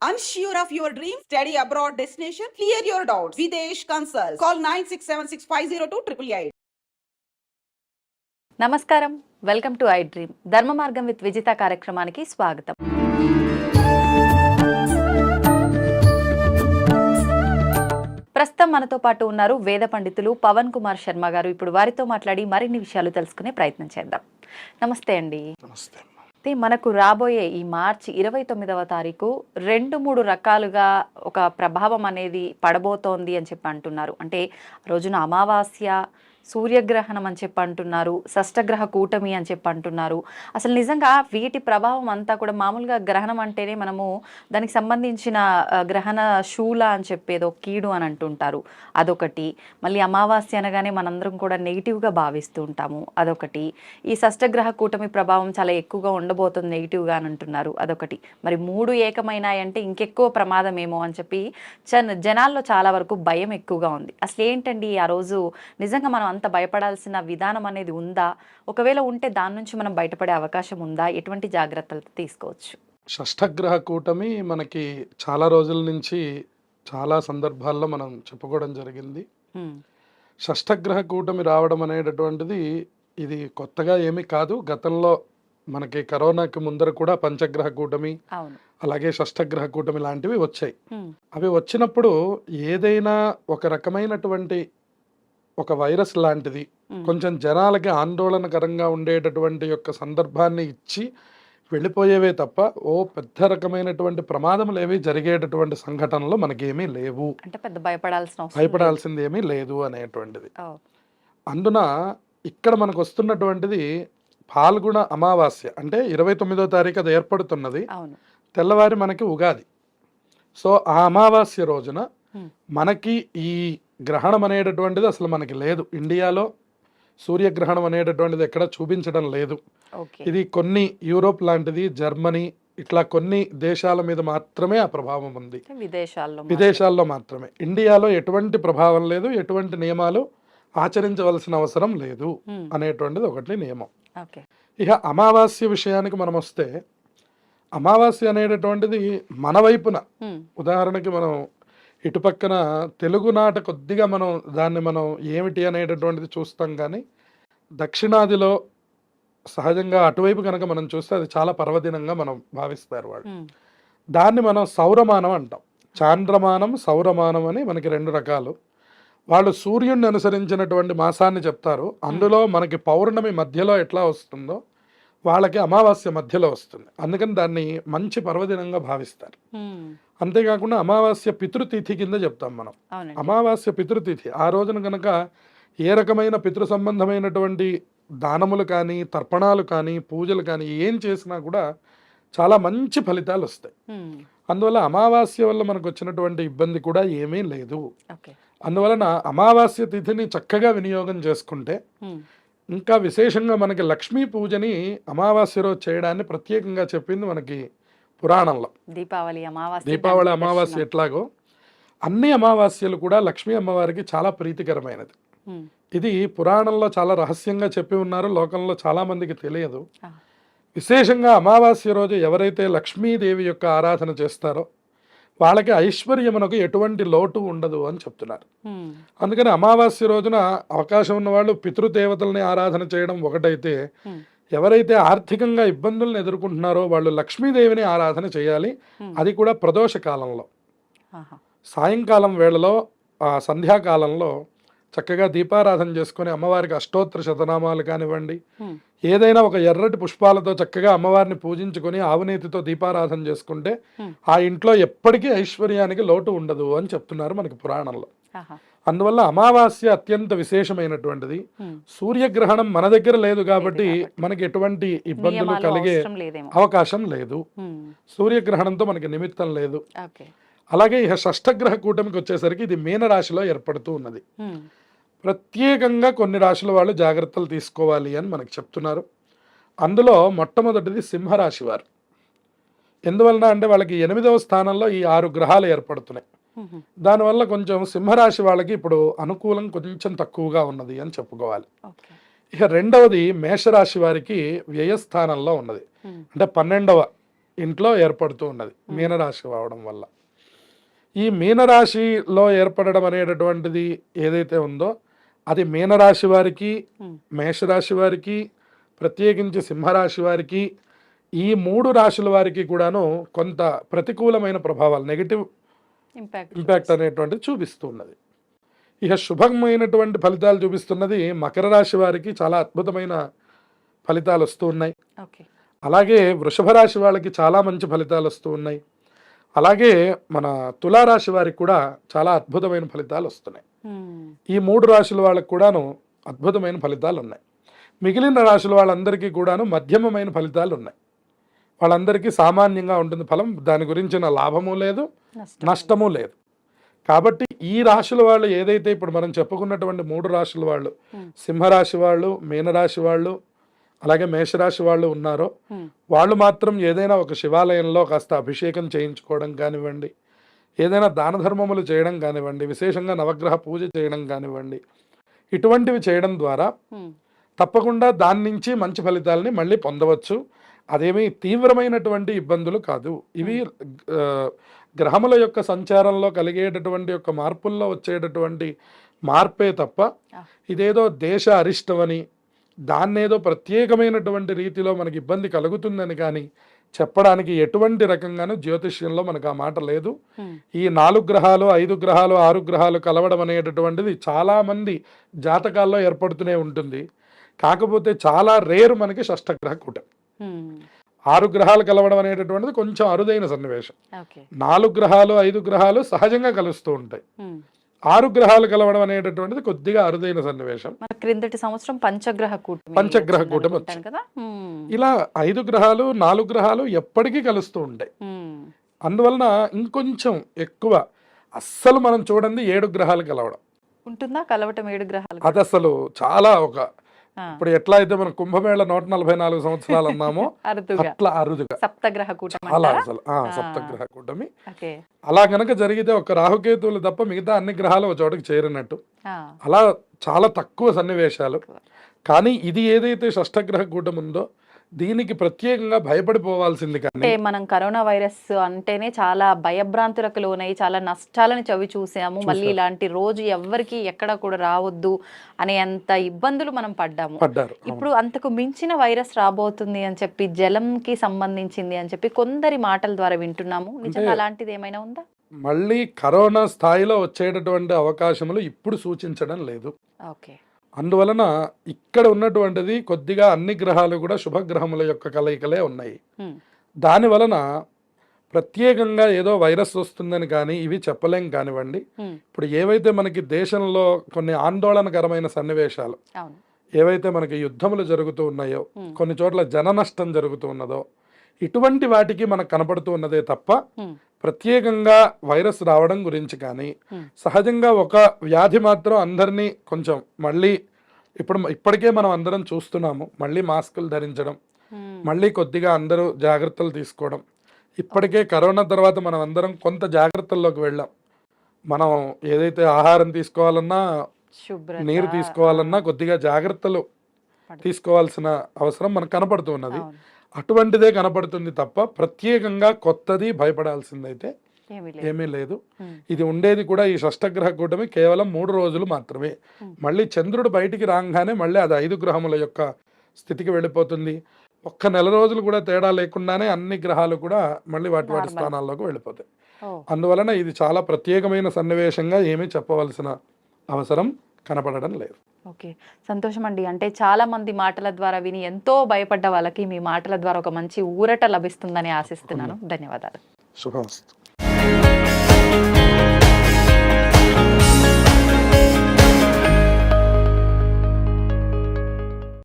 Unsure of your dream? Study abroad destination? Clear your doubts. Videsh Consult. Call 9676502888. నమస్కారం, welcome to I dream. ధర్మ మార్గం with Vijitha కార్యక్రమానికి స్వాగతం. ప్రస్తుతం మనతో పాటు ఉన్నారు వేద పండితులు పవన్ కుమార్ శర్మ గారు. ఇప్పుడు వారితో మాట్లాడి మరిన్ని విషయాలు తెలుసుకునే ప్రయత్నం చేద్దాం. నమస్తే అండి. నమస్తే. మనకు రాబోయే ఈ మార్చి 29వ తారీఖు 2-3 రకాలుగా ఒక ప్రభావం అనేది పడబోతోంది అని చెప్పి అంటున్నారు. అంటే రోజున అమావాస్య, సూర్యగ్రహణం అని చెప్పి అంటున్నారు, షష్టగ్రహ కూటమి అని చెప్పి అంటున్నారు. అసలు నిజంగా వీటి ప్రభావం అంతా కూడా మామూలుగా గ్రహణం అంటేనే మనము దానికి సంబంధించిన గ్రహణ శూల అని చెప్పేదో కీడు అని అంటుంటారు, అదొకటి. మళ్ళీ అమావాస్య అనగానే మనందరం కూడా నెగిటివ్గా భావిస్తూ ఉంటాము, అదొకటి. ఈ షష్టగ్రహ కూటమి ప్రభావం చాలా ఎక్కువగా ఉండబోతుంది నెగిటివ్గా అని అంటున్నారు, అదొకటి. మరి 3 ఏకమైనాయంటే ఇంకెక్కువ ప్రమాదం ఏమో అని చెప్పి జనాల్లో చాలా వరకు భయం ఎక్కువగా ఉంది. అసలు ఏంటండి ఆ రోజు నిజంగా మనం అంత భయపడాల్సిన విధానం అనేది ఉందా? ఒకవేళ ఉంటే దాని నుంచి మనం బయటపడే అవకాశం ఉందా? ఎటువంటి జాగ్రత్తలు తీసుకోవచ్చు? షష్ఠగ్రహ కూటమి మనకి చాలా రోజుల నుంచి చాలా సందర్భాల్లో మనం చెప్పుకోవడం జరిగింది. షష్ఠగ్రహ కూటమి రావడం అనేటటువంటిది ఇది కొత్తగా ఏమీ కాదు. గతంలో మనకి కరోనాకి ముందర కూడా పంచగ్రహ కూటమి, అలాగే షష్ఠగ్రహ కూటమి లాంటివి వచ్చాయి. అవి వచ్చినప్పుడు ఏదైనా ఒక రకమైనటువంటి ఒక వైరస్ లాంటిది కొంచెం జనాలకి ఆందోళనకరంగా ఉండేటటువంటి యొక్క సందర్భాన్ని ఇచ్చి వెళ్ళిపోయేవే తప్ప పెద్ద రకమైనటువంటి ప్రమాదములు ఏవి జరిగేటటువంటి సంఘటనలు మనకేమీ లేవు. అంటే పెద్ద భయపడాల్సింది ఏమీ లేదు అనేటువంటిది. అందున ఇక్కడ మనకు వస్తున్నటువంటిది పాల్గొన అమావాస్య, అంటే 29వ తారీఖు అది ఏర్పడుతున్నది. తెల్లవారి మనకి ఉగాది. సో ఆ అమావాస్య రోజున మనకి ఈ గ్రహణం అనేటటువంటిది అసలు మనకి లేదు. ఇండియాలో సూర్యగ్రహణం అనేటటువంటిది ఎక్కడ చూపించడం లేదు. ఇది కొన్ని యూరోప్ లాంటిది, జర్మనీ, ఇట్లా కొన్ని దేశాల మీద మాత్రమే ఆ ప్రభావం ఉంది, విదేశాల్లో మాత్రమే. ఇండియాలో ఎటువంటి ప్రభావం లేదు, ఎటువంటి నియమాలు ఆచరించవలసిన అవసరం లేదు అనేటువంటిది ఒకటి నియమం. ఇక అమావాస్య విషయానికి మనం వస్తే, అమావాస్య అనేటటువంటిది మన వైపున, ఉదాహరణకి మనం ఇటుపక్కన తెలుగునాట కొద్దిగా మనం దాన్ని మనం ఏమిటి అనేటటువంటిది చూస్తాం, కానీ దక్షిణాదిలో సహజంగా అటువైపు కనుక మనం చూస్తే అది చాలా పర్వదినంగా మనం భావిస్తారు వాళ్ళు. దాన్ని మనం సౌరమానం అంటాం. చాంద్రమానం, సౌరమానం అని మనకి 2 రకాలు. వాళ్ళు సూర్యుడిని అనుసరించినటువంటి మాసాన్ని చెప్తారు. అందులో మనకి పౌర్ణమి మధ్యలో ఎట్లా వస్తుందో వాళ్ళకి అమావాస్య మధ్యలో వస్తుంది. అందుకని దాన్ని మంచి పర్వదినంగా భావిస్తారు. అంతేకాకుండా అమావాస్య పితృతిథి కింద చెప్తాం మనం. అమావాస్య పితృతిథి ఆ రోజున కనుక ఏ రకమైన పితృ సంబంధమైనటువంటి దానములు కానీ, తర్పణాలు కానీ, పూజలు కానీ ఏం చేసినా కూడా చాలా మంచి ఫలితాలు వస్తాయి. అందువల్ల అమావాస్య వల్ల మనకు వచ్చినటువంటి ఇబ్బంది కూడా ఏమీ లేదు. అందువలన అమావాస్య తిథిని చక్కగా వినియోగం చేసుకుంటే, ఇంకా విశేషంగా మనకి లక్ష్మీ పూజని అమావాస్య రోజు చేయడాన్ని ప్రత్యేకంగా చెప్పింది మనకి పురాణంలో. దీపావళి అమావాస్య ఎట్లాగో అన్ని అమావాస్యలు కూడా లక్ష్మీ అమ్మవారికి చాలా ప్రీతికరమైనది. ఇది పురాణంలో చాలా రహస్యంగా చెప్పి ఉన్నారు, లోకంలో చాలా మందికి తెలియదు. విశేషంగా అమావాస్య రోజు ఎవరైతే లక్ష్మీదేవి యొక్క ఆరాధన చేస్తారో వాళ్ళకి ఐశ్వర్యమునకు ఎటువంటి లోటు ఉండదు అని చెప్తున్నారు. అందుకని అమావాస్య రోజున అవకాశం ఉన్న వాళ్ళు పితృదేవతల్ని ఆరాధన చేయడం ఒకటైతే, ఎవరైతే ఆర్థికంగా ఇబ్బందులను ఎదుర్కొంటున్నారో వాళ్ళు లక్ష్మీదేవిని ఆరాధన చేయాలి. అది కూడా ప్రదోష కాలంలో, సాయంకాలం వేళలో, సంధ్యాకాలంలో చక్కగా దీపారాధన చేసుకుని అమ్మవారికి అష్టోత్తర శతనామాలు కానివ్వండి, ఏదైనా ఒక ఎర్రటి పుష్పాలతో చక్కగా అమ్మవారిని పూజించుకొని ఆవునేతితో దీపారాధన చేసుకుంటే ఆ ఇంట్లో ఎప్పటికీ ఐశ్వర్యానికి లోటు ఉండదు అని చెప్తున్నారు మనకి పురాణంలో. అందువల్ల అమావాస్య అత్యంత విశేషమైనటువంటిది. సూర్యగ్రహణం మన దగ్గర లేదు కాబట్టి మనకి ఎటువంటి ఇబ్బందులు కలిగే అవకాశం లేదు. సూర్యగ్రహణంతో మనకి నిమిత్తం లేదు. అలాగే ఇక షష్ఠగ్రహ కూటమికి వచ్చేసరికి ఇది మీనరాశిలో ఏర్పడుతూ ఉన్నది. ప్రత్యేకంగా కొన్ని రాశుల వాళ్ళు జాగ్రత్తలు తీసుకోవాలి అని మనకు చెప్తున్నారు. అందులో మొట్టమొదటిది సింహరాశి వారు. ఎందువలన అంటే వాళ్ళకి 8వ స్థానంలో ఈ 6 గ్రహాలు ఏర్పడుతున్నాయి. దానివల్ల కొంచెం సింహరాశి వాళ్ళకి ఇప్పుడు అనుకూలం కొంచెం తక్కువగా ఉన్నది అని చెప్పుకోవాలి. ఇక రెండవది మేషరాశి వారికి వ్యయస్థానంలో ఉన్నది, అంటే 12వ ఇంట్లో ఏర్పడుతూ ఉన్నది మీనరాశి అవడం వల్ల. ఈ మీనరాశిలో ఏర్పడడం అనేటటువంటిది ఏదైతే ఉందో అది మీనరాశి వారికి, మేషరాశి వారికి, ప్రత్యేకించి సింహరాశి వారికి, ఈ 3 రాశుల వారికి కూడాను కొంత ప్రతికూలమైన ప్రభావాలు, నెగిటివ్ ఇంపాక్ట్ అనేటువంటిది చూపిస్తూ ఉన్నది. ఇక శుభమైనటువంటి ఫలితాలు చూపిస్తున్నది మకర రాశి వారికి చాలా అద్భుతమైన ఫలితాలు వస్తూ ఉన్నాయి. అలాగే వృషభ రాశి వాళ్ళకి చాలా మంచి ఫలితాలు వస్తూ ఉన్నాయి. అలాగే మన తులారాశి వారికి కూడా చాలా అద్భుతమైన ఫలితాలు వస్తున్నాయి. ఈ 3 రాశుల వాళ్ళకి కూడాను అద్భుతమైన ఫలితాలు ఉన్నాయి. మిగిలిన రాశుల వాళ్ళందరికీ కూడాను మధ్యమమైన ఫలితాలు ఉన్నాయి. వాళ్ళందరికీ సామాన్యంగా ఉంటుంది ఫలం, దాని గురించిన లాభము లేదు, నష్టము లేదు. కాబట్టి ఈ రాశుల వాళ్ళు ఏదైతే ఇప్పుడు మనం చెప్పుకున్నటువంటి 3 రాశుల వాళ్ళు, సింహరాశి వాళ్ళు, మీనరాశి వాళ్ళు, అలాగే మేషరాశి వాళ్ళు ఉన్నారో వాళ్ళు మాత్రం ఏదైనా ఒక శివాలయంలో కాస్త అభిషేకం చేయించుకోవడం కానివ్వండి, ఏదైనా దాన ధర్మములు చేయడం కానివ్వండి, విశేషంగా నవగ్రహ పూజ చేయడం కానివ్వండి, ఇటువంటివి చేయడం ద్వారా తప్పకుండా దాని నుంచి మంచి ఫలితాలని మళ్ళీ పొందవచ్చు. అదేమీ తీవ్రమైనటువంటి ఇబ్బందులు కాదు. ఇవి గ్రహముల యొక్క సంచారంలో కలిగేటటువంటి యొక్క మార్పుల్లో వచ్చేటటువంటి మార్పే తప్ప ఇదేదో దేశ అరిష్టమని, దాన్నేదో ప్రత్యేకమైనటువంటి రీతిలో మనకి ఇబ్బంది కలుగుతుందని కానీ చెప్పడానికి ఎటువంటి రకంగానూ జ్యోతిష్యంలో మనకు ఆ మాట లేదు. ఈ 4 గ్రహాలు, 5 గ్రహాలు, 6 గ్రహాలు కలవడం అనేటటువంటిది చాలామంది జాతకాల్లో ఏర్పడుతూనే ఉంటుంది. కాకపోతే చాలా రేరు మనకి షష్టగ్రహ కూటమి. 6 గ్రహాలు కలవడం అనేటటువంటిది కొంచెం అరుదైన సన్నివేశం. 4 గ్రహాలు, 5 గ్రహాలు సహజంగా కలుస్తూ ఉంటాయి. 6 గ్రహాలు కలవడం అనేటటువంటిది కొద్దిగా అరుదైన సన్నివేశం. క్రిందటి సంవత్సరం పంచగ్రహ కూటమి వచ్చింది కదా. ఇలా 5 గ్రహాలు, 4 గ్రహాలు ఎప్పటికీ కలుస్తూ ఉంటాయి. అందువలన ఇంకొంచెం ఎక్కువ అస్సలు మనం చూడండి 7 గ్రహాలు కలవడం ఉంటుందా. కలవటం 7 గ్రహాలు అది అసలు చాలా ఒక ఇప్పుడు ఎట్లా అయితే మనం కుంభమేళ 144 సంవత్సరాలు అన్నామో అట్లా అరుదుగా సప్తగ్రహ కూటమి చాలా అసలు సప్తగ్రహ కూటమి. అలా గనక జరిగితే ఒక రాహుకేతువులు తప్ప మిగతా అన్ని గ్రహాలు ఒక చోటకి చేరినట్టు. అలా చాలా తక్కువ సన్నివేశాలు. కానీ ఇది ఏదైతే షష్టగ్రహ కూటమి ఉందో దీనికి ప్రత్యేకంగా భయపడిపోవాల్సింది. కానీ మనం కరోనా వైరస్ అంటేనే చాలా భయభ్రాంతులకు లోనై చాలా నష్టాలను చవి చూసాము. మళ్ళీ ఇలాంటి రోజు ఎవ్వరికి ఎక్కడ కూడా రావద్దు అనే అంత ఇబ్బందులు మనం పడ్డారు. ఇప్పుడు అంతకు మించిన వైరస్ రాబోతుంది అని చెప్పి, జలంకి సంబంధించింది అని చెప్పి కొందరి మాటల ద్వారా వింటున్నాము. నిజంగా అలాంటిది ఏమైనా ఉందా? మళ్ళీ కరోనా స్థాయిలో వచ్చేటటువంటి అవకాశములు ఇప్పుడు సూచించడం లేదు. ఓకే. అందువలన ఇక్కడ ఉన్నటువంటిది కొద్దిగా అన్ని గ్రహాలు కూడా శుభగ్రహముల యొక్క కలయికలే ఉన్నాయి. దాని వలన ప్రత్యేకంగా ఏదో వైరస్ వస్తుందని కానీ ఇవి చెప్పలేం కానివ్వండి. ఇప్పుడు ఏవైతే మనకి దేశంలో కొన్ని ఆందోళనకరమైన సన్నివేశాలు, ఏవైతే మనకి యుద్ధములు జరుగుతూ ఉన్నాయో, కొన్ని చోట్ల జన నష్టం జరుగుతూ ఉన్నదో, ఇటువంటి వాటికి మనకు కనపడుతూ ఉన్నదే తప్ప ప్రత్యేకంగా వైరస్ రావడం గురించి కానీ, సహజంగా ఒక వ్యాధి మాత్రం అందరినీ కొంచెం మళ్ళీ ఇప్పటికే మనం అందరం చూస్తున్నాము, మళ్ళీ మాస్కులు ధరించడం, మళ్ళీ కొద్దిగా అందరూ జాగ్రత్తలు తీసుకోవడం. ఇప్పటికే కరోనా తర్వాత మనం అందరం కొంత జాగ్రత్తల్లోకి వెళ్ళాం. మనం ఏదైతే ఆహారం తీసుకోవాలన్నా, నీరు తీసుకోవాలన్నా కొద్దిగా జాగ్రత్తలు తీసుకోవాల్సిన అవసరం మనకు కనపడుతూ ఉన్నది. అటువంటిదే కనపడుతుంది తప్ప ప్రత్యేకంగా కొత్తది భయపడాల్సిందైతే ఏమీ లేదు. ఇది ఉండేది కూడా ఈ షష్టగ్రహ కూటమి కేవలం 3 రోజులు మాత్రమే. మళ్ళీ చంద్రుడు బయటికి రాగానే మళ్ళీ అది 5 గ్రహముల యొక్క స్థితికి వెళ్ళిపోతుంది. ఒక్క నెల రోజులు కూడా తేడా లేకుండానే అన్ని గ్రహాలు కూడా మళ్ళీ వాటి స్థానాల్లోకి వెళ్ళిపోతాయి. అందువలన ఇది చాలా ప్రత్యేకమైన సన్నివేశంగా ఏమీ చెప్పవలసిన అవసరం కనపడడం లేదు. ఓకే, సంతోషం అండి. అంటే చాలా మంది మాటల ద్వారా విని ఎంతో భయపడ్డ వాళ్ళకి మీ మాటల ద్వారా ఒక మంచి ఊరట లభిస్తుందని ఆశిస్తున్నాను. ధన్యవాదాలు. శుభమస్తు.